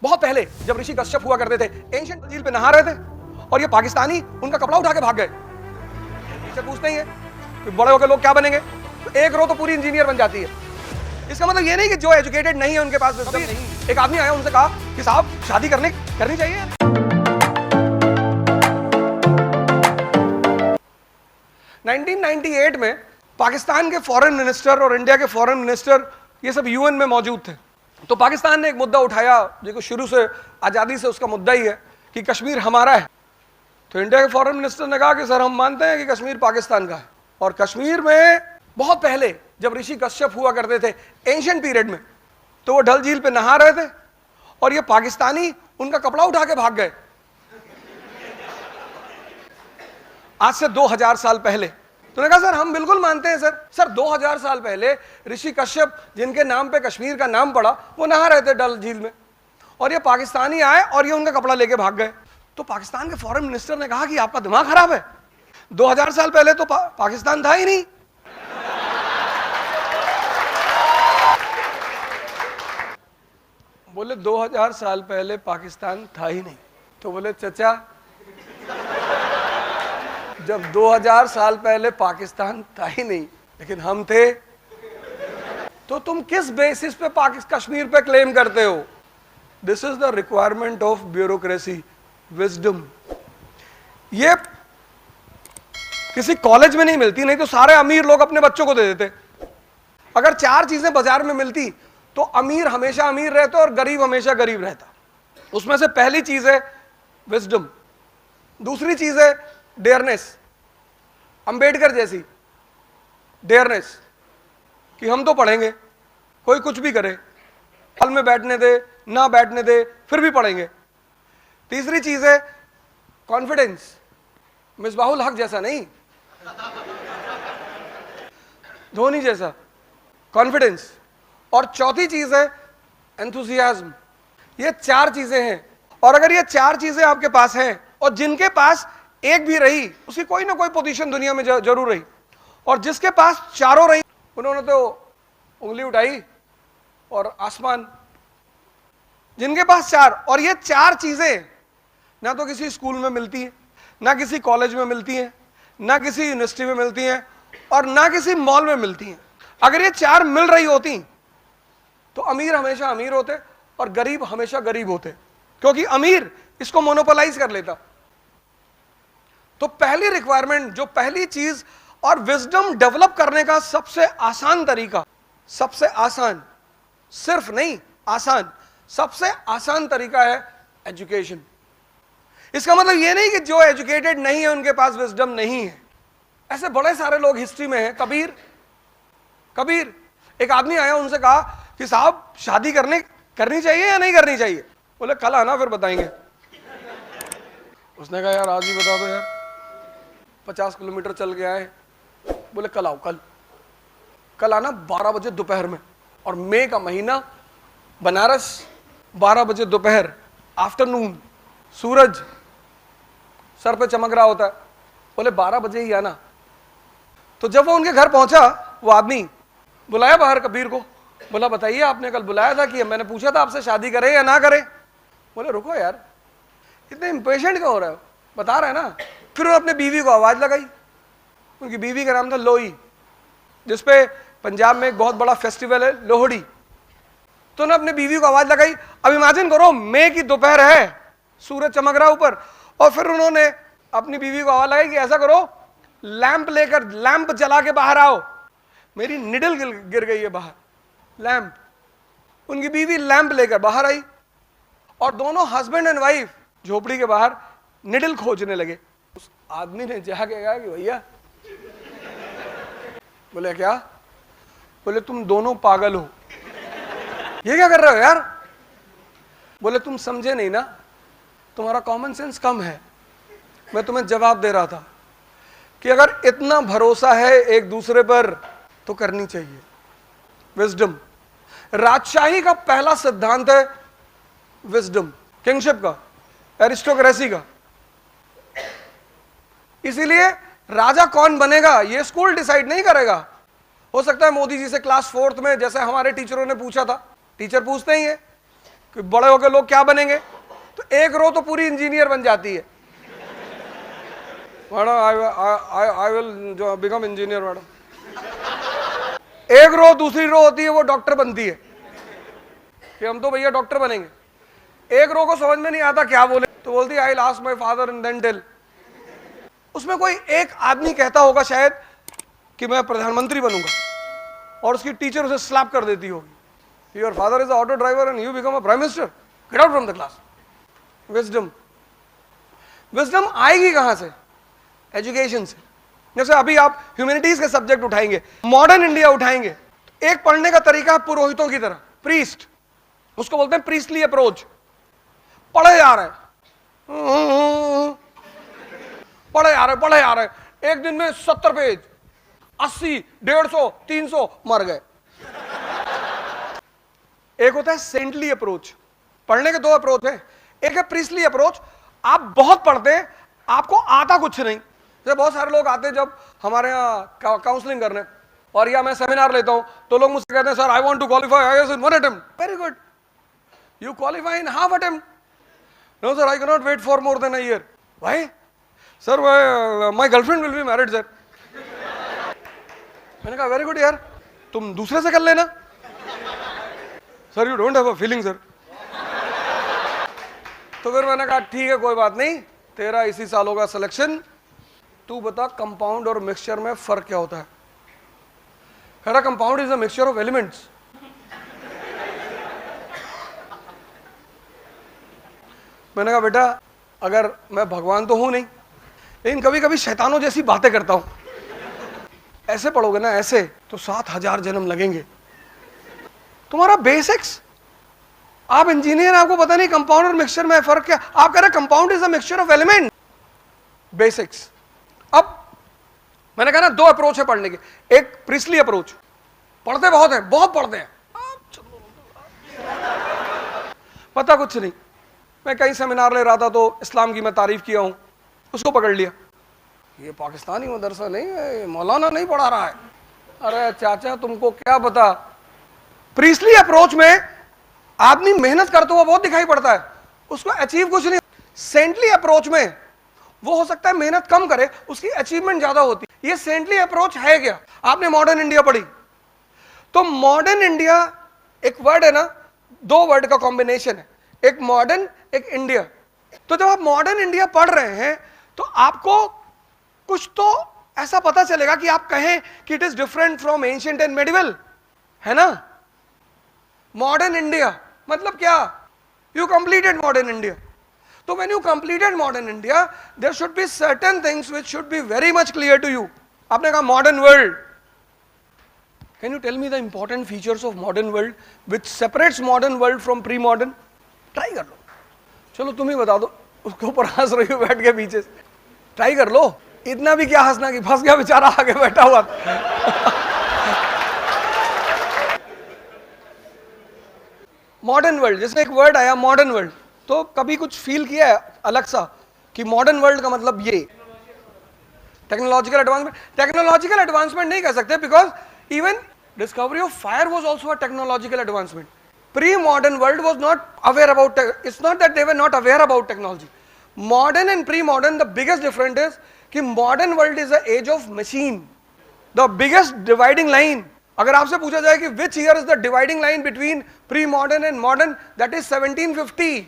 बहुत पहले जब ऋषि कश्यप हुआ करते थे, एंशिएंट झील पे नहा रहे थे और ये पाकिस्तानी उनका कपड़ा उठा के भाग गए। टीचर पूछते ही है कि बड़े होकर लोग क्या बनेंगे, तो एक रो तो पूरी इंजीनियर बन जाती है। इसका मतलब ये नहीं कि जो एजुकेटेड नहीं है उनके पास विजडम नहीं। एक आदमी आया, उनसे कहा कि साहब शादी करनी चाहिए। नाइनटीन 1998 में पाकिस्तान के फॉरेन मिनिस्टर और इंडिया के फॉरेन मिनिस्टर ये सब यूएन में मौजूद थे। तो पाकिस्तान ने एक मुद्दा उठाया जो शुरू से आज़ादी से उसका मुद्दा ही है कि कश्मीर हमारा है। तो इंडिया के फॉरेन मिनिस्टर ने कहा कि सर हम मानते हैं कि कश्मीर पाकिस्तान का है, और कश्मीर में बहुत पहले जब ऋषि कश्यप हुआ करते थे एंशिएंट पीरियड में, तो वो डल झील पे नहा रहे थे और ये पाकिस्तानी उनका कपड़ा उठा के भाग गए। आज से 2000 साल पहले। तो ने कहा सर हम बिल्कुल मानते हैं सर 2000 साल पहले ऋषि कश्यप जिनके नाम पे कश्मीर का नाम पड़ा वो नहा रहे थे डल झील में, और ये पाकिस्तानी आए और ये उनका कपड़ा लेके भाग गए। तो पाकिस्तान के फॉरेन मिनिस्टर ने कहा कि आपका दिमाग खराब है, 2000 साल पहले तो पाकिस्तान था ही नहीं। बोले 2000 साल पहले पाकिस्तान था ही नहीं। तो बोले चचा जब 2000 साल पहले पाकिस्तान था ही नहीं लेकिन हम थे, तो तुम किस बेसिस पे कश्मीर पे क्लेम करते हो? This is the requirement of bureaucracy, wisdom. ये किसी कॉलेज में नहीं मिलती, नहीं तो सारे अमीर लोग अपने बच्चों को दे देते। अगर 4 चीजें बाजार में मिलती तो अमीर हमेशा अमीर रहता और गरीब हमेशा गरीब रहता। उसमें से पहली चीज है विजडम, दूसरी चीज है डेयरनेस, अंबेडकर जैसी डेयरनेस कि हम तो पढ़ेंगे, कोई कुछ भी करे, हॉल में बैठने दे ना बैठने दे फिर भी पढ़ेंगे। तीसरी चीज है कॉन्फिडेंस, मिसबाहुल हक जैसा नहीं, धोनी जैसा कॉन्फिडेंस। और चौथी चीज है एंथुसियाज्म। ये 4 चीजें हैं, और अगर ये 4 चीजें आपके पास हैं और जिनके पास एक भी रही उसकी कोई ना कोई पोजीशन दुनिया में जरूर रही, और जिसके पास चारों रही उन्होंने तो उंगली उठाई और आसमान। जिनके पास 4, और ये 4 चीजें ना तो किसी स्कूल में मिलती हैं, ना किसी कॉलेज में मिलती हैं, ना किसी यूनिवर्सिटी में मिलती हैं, और ना किसी मॉल में मिलती हैं। अगर ये 4 मिल रही होती तो अमीर हमेशा अमीर होते और गरीब हमेशा गरीब होते, क्योंकि अमीर इसको मोनोपोलाइज कर लेता। तो पहली रिक्वायरमेंट, जो पहली चीज और विजडम डेवलप करने का सबसे आसान तरीका, सबसे आसान, सिर्फ नहीं आसान, सबसे आसान तरीका है एजुकेशन। इसका मतलब यह नहीं कि जो एजुकेटेड नहीं है उनके पास विजडम नहीं है। ऐसे बड़े सारे लोग हिस्ट्री में हैं। कबीर एक आदमी आया, उनसे कहा कि साहब शादी करनी चाहिए या नहीं करनी चाहिए? बोले कल आना फिर बताएंगे। उसने कहा यार आज ही बता दो यार, 50 किलोमीटर चल के आए। बोले कल आओ, कल आना 12 बजे दोपहर में, और मई का महीना, बनारस, 12 बजे दोपहर, आफ्टरनून, सूरज सर पे चमक रहा होता है। बोले 12 बजे ही आना। तो जब वो उनके घर पहुंचा, वो आदमी बुलाया बाहर कबीर को, बोला बताइए आपने कल बुलाया था कि मैंने पूछा था आपसे शादी करें या ना करें? बोले रुको यार, इतने इंपेशेंट क्यों हो रहे हो, बता रहे हैं ना। फिर उन्होंने अपने बीवी को आवाज लगाई। उनकी बीवी का नाम था लोई, जिसपे पंजाब में एक बहुत बड़ा फेस्टिवल है लोहड़ी। तो उन्होंने अपने बीवी को आवाज लगाई। अब इमेजिन करो मई की दोपहर है, सूरज चमक रहा ऊपर, और फिर उन्होंने अपनी बीवी को आवाज लगाई कि ऐसा करो, लैंप जला के बाहर आओ, मेरी निडल गिर गई है बाहर। लैंप, उनकी बीवी लैंप लेकर बाहर आई, और दोनों हस्बैंड एंड वाइफ झोपड़ी के बाहर निडल खोजने लगे। उस आदमी ने जाके कहा कि भैया, बोले क्या? बोले तुम दोनों पागल हो, ये क्या कर रहे हो यार? बोले तुम समझे नहीं ना, तुम्हारा कॉमन सेंस कम है। मैं तुम्हें जवाब दे रहा था कि अगर इतना भरोसा है एक दूसरे पर तो करनी चाहिए विजडम। राजशाही का पहला सिद्धांत है विजडम, किंगशिप का, एरिस्टोक्रेसी का। इसीलिए राजा कौन बनेगा ये स्कूल डिसाइड नहीं करेगा। हो सकता है मोदी जी से क्लास 4th में, जैसे हमारे टीचरों ने पूछा था, टीचर पूछते ही है कि बड़े होकर लोग क्या बनेंगे, तो एक रो तो पूरी इंजीनियर बन जाती है। Madam I will become engineer madam. एक रो दूसरी रो होती है वो डॉक्टर बनती है कि हम तो भैया डॉक्टर बनेंगे। एक रो को समझ में नहीं आता क्या बोले, तो बोलती है I will ask my father and then tell. उसमें कोई एक आदमी कहता होगा शायद कि मैं प्रधानमंत्री बनूंगा, और उसकी टीचर उसे स्लैप कर देती होगी, your father is a auto driver and you become a prime minister, get out from the class. Wisdom, wisdom आएगी कहां से? एजुकेशन से। जैसे अभी आप ह्यूमैनिटीज के सब्जेक्ट उठाएंगे, मॉडर्न इंडिया उठाएंगे, एक पढ़ने का तरीका है पुरोहितों की तरह, प्रीस्ट, उसको बोलते हैं प्रीस्टली अप्रोच। पढ़े जा रहे पढ़े जा रहे, एक दिन में 70 पेज, 80, 150, 300 मर गए। एक होता है सेंटली अप्रोच। पढ़ने के दो अप्रोच है, एक है प्रीस्टली अप्रोच, आप बहुत पढ़ते हैं, आपको आता कुछ नहीं। जैसे बहुत सारे लोग आते हैं जब हमारे यहाँ काउंसलिंग करने, और या मैं सेमिनार लेता हूं, तो लोग मुझसे कहते हैं sir I want to qualify IAS in 1 attempt. Very good, you qualify in half attempt. No sir I can not wait for more than a year. Why? Sir my girlfriend will be married sir. मैंने कहा very good यार, तुम दूसरे से कर लेना। Sir you don't have a feeling sir. तो फिर मैंने कहा ठीक है कोई बात नहीं, तेरा इसी साल होगा सिलेक्शन, तू बता कंपाउंड और मिक्सचर में फर्क क्या होता है? कह रहा compound is a mixture of elements. मैंने कहा बेटा अगर मैं भगवान तो हूं नहीं, लेकिन कभी कभी शैतानों जैसी बातें करता हूं। ऐसे पढ़ोगे ना ऐसे, तो 7000 जन्म लगेंगे। तुम्हारा बेसिक्स, आप इंजीनियर, आपको पता नहीं कंपाउंड और मिक्सचर में फर्क क्या? आप कह रहे compound is a mixture of element. Basics. अब मैंने कहा ना दो अप्रोच है पढ़ने के, एक प्रीस्टली अप्रोच, पढ़ते बहुत हैं, बहुत पढ़ते हैं, पता कुछ नहीं। मैं कहीं सेमिनार ले रहा था तो इस्लाम की मैं तारीफ किया हूं, उसको पकड़ लिया, ये पाकिस्तानी मदरसा नहीं है, मौलाना नहीं पढ़ा रहा है। अरे चाचा तुमको क्या पता। प्रीस्टली अप्रोच में आदमी मेहनत करता हुआ बहुत दिखाई पड़ता है, उसको अचीव कुछ नहीं। सेंटली अप्रोच में वो हो सकता है मेहनत कम करे, उसकी अचीवमेंट ज्यादा होती है। ये सेंटली अप्रोच है क्या? आपने मॉडर्न इंडिया पढ़ी, तो मॉडर्न इंडिया एक वर्ड है ना, दो वर्ड का कॉम्बिनेशन है, एक मॉडर्न एक इंडिया। तो जब आप मॉडर्न इंडिया पढ़ रहे हैं तो आपको कुछ तो ऐसा पता चलेगा कि आप कहें कि it is different from ancient and medieval, है ना? मॉडर्न इंडिया मतलब क्या? You completed modern India. So when you completed modern India, there should be certain things which should be very much clear to you. आपने कहा modern world. Can you tell me the important features of modern world which separates modern world from pre-modern? Try कर लो। चलो तुम ही बता दो, उसके ऊपर हंस रही हो बैठ के पीछे से। Try कर लो, इतना भी क्या हंसना कि फंस गया बेचारा आगे बैठा हुआ। मॉडर्न वर्ल्ड, जैसे एक वर्ड आया मॉडर्न वर्ल्ड, तो कभी कुछ फील किया है अलग सा कि मॉडर्न वर्ल्ड का मतलब ये? टेक्नोलॉजिकल एडवांसमेंट, टेक्नोलॉजिकल एडवांसमेंट नहीं कह सकते, because even discovery of fire was also a technological advancement. Pre modern world was not aware about, it's not that they were not aware about technology. Modern and pre modern, the biggest difference is कि modern world is the age of machine. The biggest dividing line, अगर आपसे पूछा जाए कि which year is the dividing line between pre modern and modern, that is 1750।